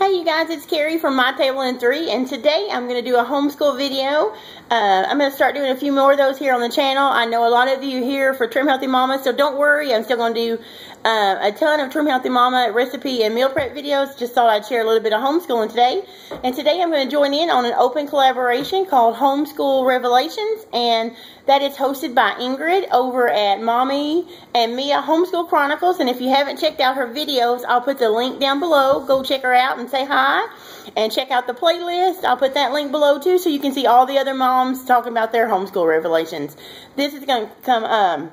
Hey you guys, it's Carrie from My Table in 3, and today I'm going to do a homeschool video. I'm going to start doing a few more of those here on the channel. I know a lot of you here for Trim Healthy Mama, so don't worry. I'm still going to do a ton of Trim Healthy Mama recipe and meal prep videos. Just thought I'd share a little bit of homeschooling today. And today I'm going to join in on an open collaboration called Homeschool Revelations, and that is hosted by Ingrid over at Mommy and Mia Homeschool Chronicles. And if you haven't checked out her videos, I'll put the link down below. Go check her out and say hi. And check out the playlist. I'll put that link below too, so you can see all the other moms talking about their homeschool revelations. This is going to come.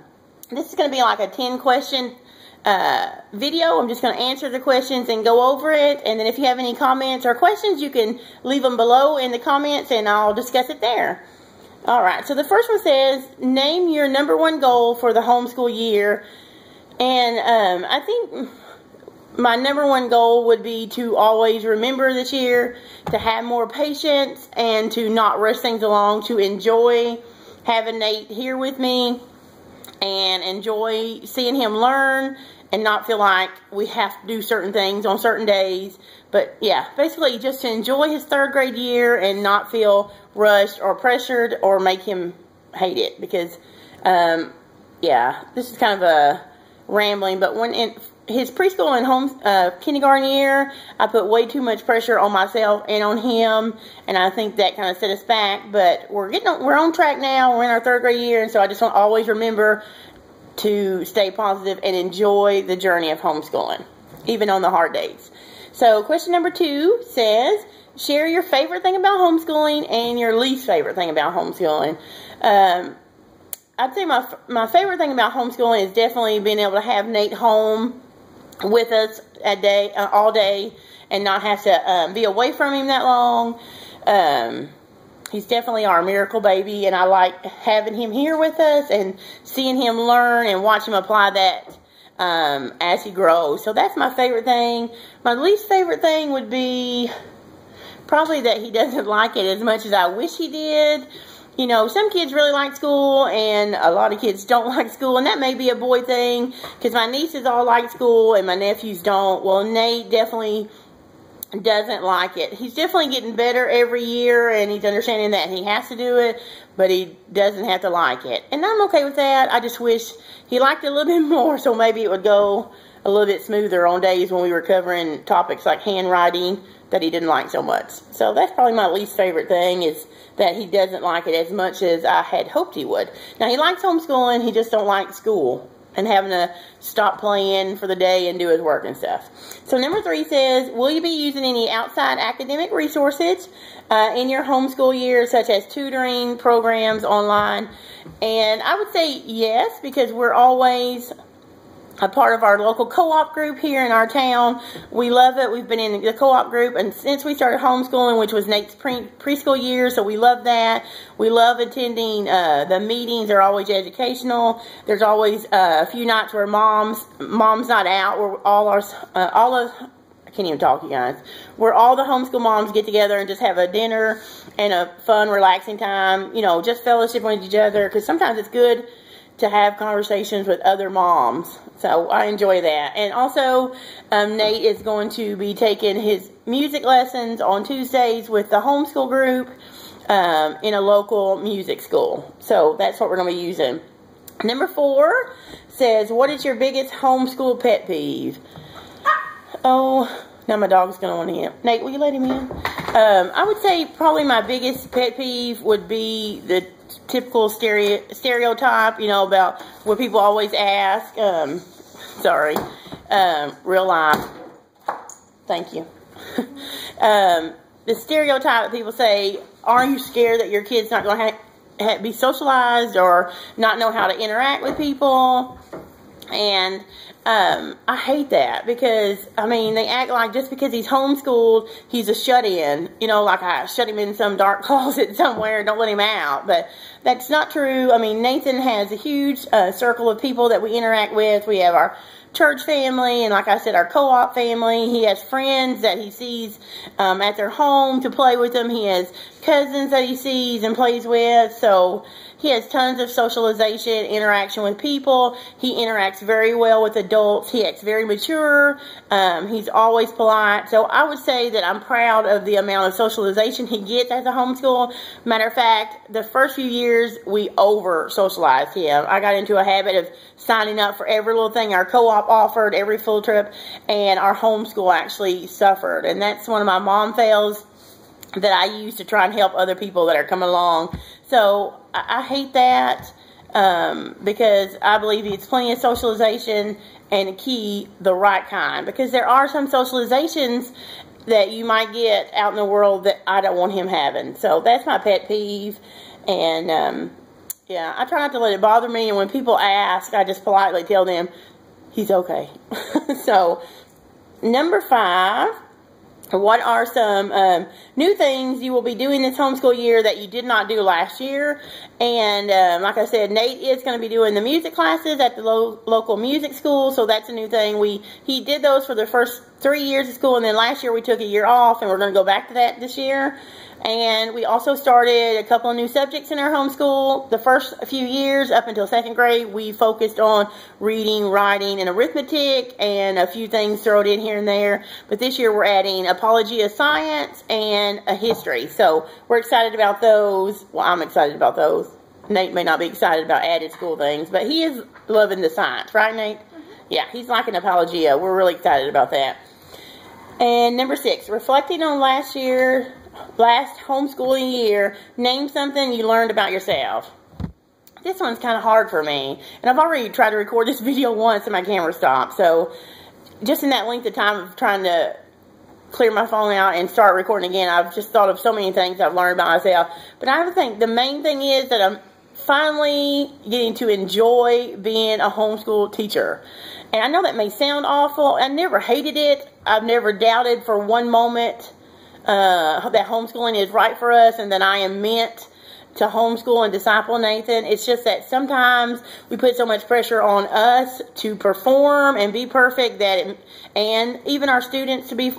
This is going to be like a 10-question video. I'm just going to answer the questions and go over it. And then if you have any comments or questions, you can leave them below in the comments, and I'll discuss it there. All right. So the first one says, name your #1 goal for the homeschool year. And I think my #1 goal would be to always remember this year to have more patience and to not rush things along, to enjoy having Nate here with me and enjoy seeing him learn and not feel like we have to do certain things on certain days. But yeah, basically just to enjoy his 3rd grade year and not feel rushed or pressured or make him hate it, because yeah, this is kind of a rambling, but when in his preschool and kindergarten year, I put way too much pressure on myself and on him, and I think that kind of set us back. But we're on track now. We're in our 3rd grade year, and so I just want to always remember to stay positive and enjoy the journey of homeschooling, even on the hard days. So question number 2 says, share your favorite thing about homeschooling and your least favorite thing about homeschooling. I'd say my favorite thing about homeschooling is definitely being able to have Nate home with us all day and not have to be away from him that long. He's definitely our miracle baby, and I like having him here with us and seeing him learn and watch him apply that as he grows. So that's my favorite thing. My least favorite thing would be probably that he doesn't like it as much as I wish he did. You know, some kids really like school, and a lot of kids don't like school, and that may be a boy thing, because my nieces all like school, and my nephews don't. Well, Nate definitely doesn't like it. He's definitely getting better every year, and he's understanding that he has to do it, but he doesn't have to like it. And I'm okay with that. I just wish he liked it a little bit more, so maybe it would go a little bit smoother on days when we were covering topics like handwriting that he didn't like so much. So that's probably my least favorite thing, is that he doesn't like it as much as I had hoped he would. Now, he likes homeschooling, he just don't like school and having to stop playing for the day and do his work and stuff. So number 3 says, will you be using any outside academic resources in your homeschool year, such as tutoring, programs, online? And I would say yes, because we're always a part of our local co-op group here in our town. We love it. We've been in the co-op group, and since we started homeschooling, which was Nate's preschool year, so we love that. We love attending the meetings. They're always educational. There's always a few nights where mom's not out, where I can't even talk, you guys, where all the homeschool moms get together and just have a dinner and a fun, relaxing time, you know, just fellowship with each other, because sometimes it's good to have conversations with other moms. So I enjoy that. And also, Nate is going to be taking his music lessons on Tuesdays with the homeschool group in a local music school. So that's what we're going to be using. Number 4 says, what is your biggest homeschool pet peeve? Oh, now my dog's going to want to eat. Nate, will you let him in? I would say probably my biggest pet peeve would be the typical stereotype, you know, about what people always ask. Real life. Thank you. The stereotype people say, are you scared that your kid's not going to be socialized or not know how to interact with people? And I hate that, because, I mean, they act like just because he's homeschooled, he's a shut-in. You know, like I shut him in some dark closet somewhere and don't let him out. But that's not true. I mean, Nathan has a huge circle of people that we interact with. We have our church family, and like I said, our co-op family. He has friends that he sees at their home to play with them. He has cousins that he sees and plays with. So He has tons of socialization, interaction with people. He interacts very well with adults. He acts very mature. He's always polite. So I would say that I'm proud of the amount of socialization he gets as a homeschool. Matter of fact, the first few years, we over-socialized him. I got into a habit of signing up for every little thing our co-op offered, every field trip, and our homeschool actually suffered. And that's one of my mom fails that I use to try and help other people that are coming along. So I hate that because I believe it's plenty of socialization and key the right kind. Because there are some socializations that you might get out in the world that I don't want him having. So that's my pet peeve. And yeah, I try not to let it bother me. And when people ask, I just politely tell them he's okay. So number 5. What are some new things you will be doing this homeschool year that you did not do last year? And like I said, Nate is going to be doing the music classes at the local music school, so that's a new thing. He did those for the first 3 years of school, and then last year we took a year off, and we're going to go back to that this year. And we also started a couple of new subjects in our homeschool. The first few years, up until 2nd grade, we focused on reading, writing, and arithmetic, and a few things thrown in here and there. But this year we're adding apology of science and a history. So we're excited about those. Well, I'm excited about those. Nate may not be excited about added school things, but he is loving the science. Right, Nate? Yeah, he's liking apologia. We're really excited about that. And number 6, reflecting on last homeschooling year, name something you learned about yourself. This one's kind of hard for me, and I've already tried to record this video once and my camera stopped, so just in that length of time of trying to clear my phone out and start recording again, I've just thought of so many things I've learned about myself. But I think the main thing is that I'm finally getting to enjoy being a homeschool teacher. And I know that may sound awful. I never hated it. I've never doubted for one moment that homeschooling is right for us and that I am meant to homeschool and disciple Nathan. It's just that sometimes we put so much pressure on us to perform and be perfect and even our students to be,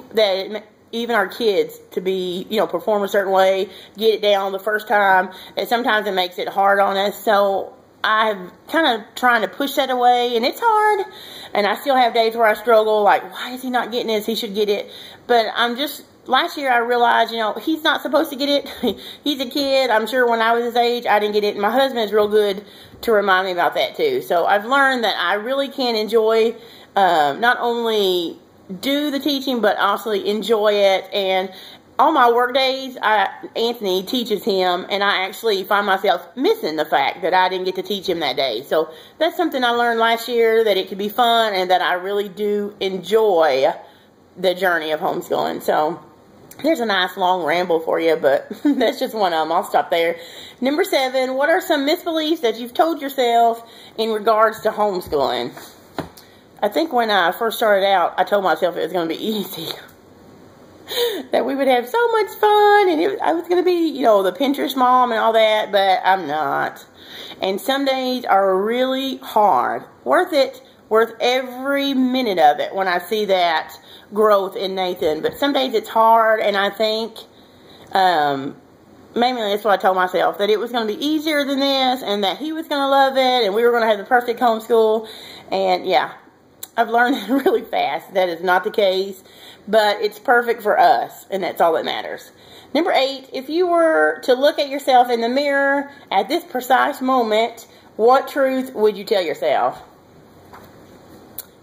even our kids to be, perform a certain way, get it down the first time, and sometimes it makes it hard on us. So I'm kind of trying to push that away, and it's hard, and I still have days where I struggle, like, why is he not getting this? He should get it. But last year I realized, he's not supposed to get it. He's a kid. I'm sure when I was his age, I didn't get it. And my husband is real good to remind me about that too. So I've learned that I really can enjoy, not only do the teaching, but also enjoy it. And on my work days, Anthony teaches him, and I actually find myself missing the fact that I didn't get to teach him that day. So that's something I learned last year, that it could be fun and that I really do enjoy the journey of homeschooling. So there's a nice long ramble for you, but that's just one of them. I'll stop there. Number 7, what are some misbeliefs that you've told yourself in regards to homeschooling? I think when I first started out, I told myself it was going to be easy. That we would have so much fun, and I was going to be, the Pinterest mom and all that, but I'm not. And some days are really hard. Worth it. Worth every minute of it when I see that growth in Nathan. But some days it's hard, and I think maybe that's what I told myself, that it was going to be easier than this, and that he was going to love it, and we were going to have the perfect homeschool. And yeah, I've learned really fast that is not the case, but it's perfect for us, and that's all that matters. Number 8, if you were to look at yourself in the mirror at this precise moment, what truth would you tell yourself?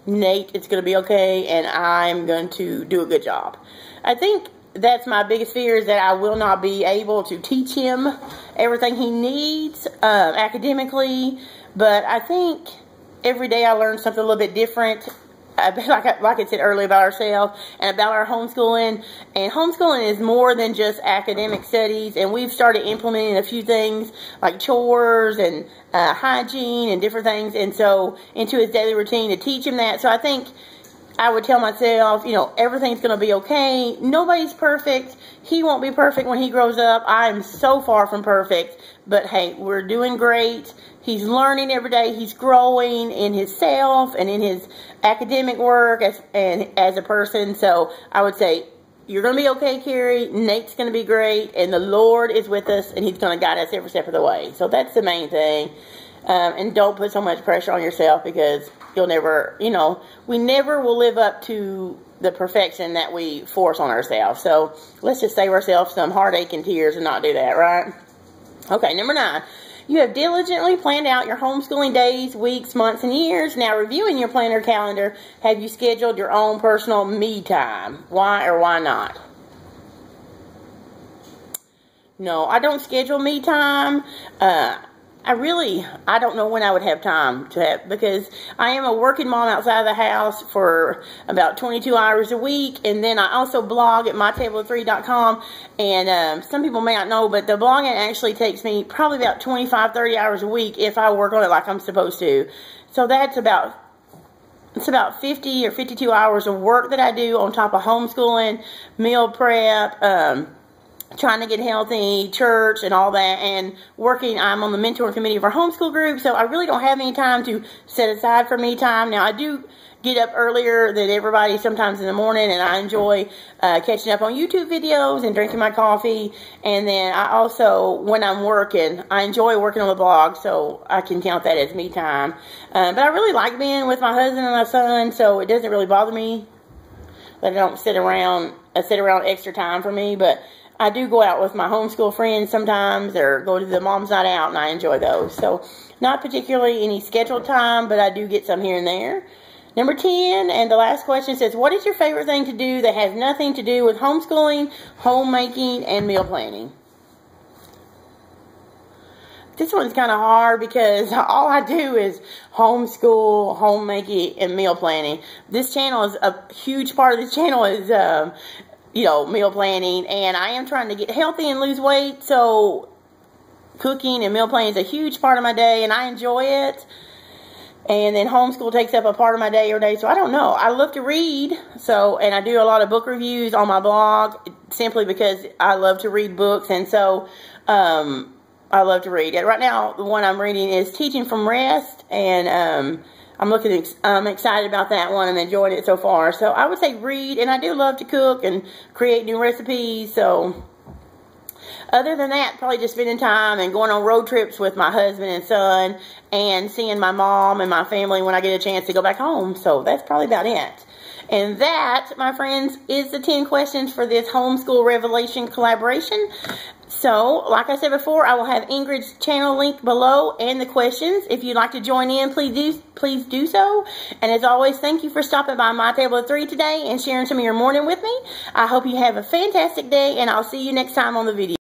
Nate, it's going to be okay, and I'm going to do a good job. I think that's my biggest fear, is that I will not be able to teach him everything he needs academically, but I think every day I learn something a little bit different, like I said earlier, about ourselves and about our homeschooling. And homeschooling is more than just academic studies, and we've started implementing a few things like chores and hygiene and different things, and so into his daily routine to teach him that. So I think I would tell myself, everything's going to be okay. Nobody's perfect. He won't be perfect when he grows up. I'm so far from perfect, but hey, we're doing great. He's learning every day. He's growing in himself and in his academic work as a person. So I would say, you're going to be okay, Carrie. Nate's going to be great. And the Lord is with us, and He's going to guide us every step of the way. So that's the main thing. And don't put so much pressure on yourself, because you'll never, you know, we never will live up to the perfection that we force on ourselves. So let's just save ourselves some heartache and tears and not do that, right? Okay, number 9. You have diligently planned out your homeschooling days, weeks, months, and years. Now, reviewing your planner calendar, have you scheduled your own personal me time? Why or why not? No, I don't schedule me time. I don't know when I would have time to have, because I am a working mom outside of the house for about 22 hours a week, and then I also blog at mytable3.com, and some people may not know, but the blogging actually takes me probably about 25-30 hours a week if I work on it like I'm supposed to. So that's about 50 or 52 hours of work that I do on top of homeschooling, meal prep, trying to get healthy, church, and all that, and working. I'm on the mentor committee of our homeschool group, so I really don't have any time to set aside for me time. Now, I do get up earlier than everybody sometimes in the morning, and I enjoy catching up on YouTube videos and drinking my coffee. And then I also, when I'm working, I enjoy working on the blog, so I can count that as me time. But I really like being with my husband and my son, so it doesn't really bother me that I don't sit around extra time for me. But I do go out with my homeschool friends sometimes, or go to the mom's night out, and I enjoy those. So not particularly any scheduled time, but I do get some here and there. Number 10, and the last question says, what is your favorite thing to do that has nothing to do with homeschooling, homemaking, and meal planning? This one's kind of hard, because all I do is homeschool, homemaking, and meal planning. This channel is a huge part of this channel is you know, meal planning, and I am trying to get healthy and lose weight, so cooking and meal planning is a huge part of my day, and I enjoy it. And then homeschool takes up a part of my day every day, so I don't know. I love to read, and I do a lot of book reviews on my blog, simply because I love to read books, and so I love to read. And right now, the one I'm reading is Teaching from Rest, and I'm excited about that one. I'm enjoying it so far. So I would say read, and I do love to cook and create new recipes. So other than that, probably just spending time and going on road trips with my husband and son, and seeing my mom and my family when I get a chance to go back home. So that's probably about it. And that, my friends, is the 10 questions for this Homeschool Revelation collaboration. So, like I said before, I will have Ingrid's channel link below and the questions. If you'd like to join in, please do so. And as always, thank you for stopping by My Table of 3 today and sharing some of your morning with me. I hope you have a fantastic day, and I'll see you next time on the video.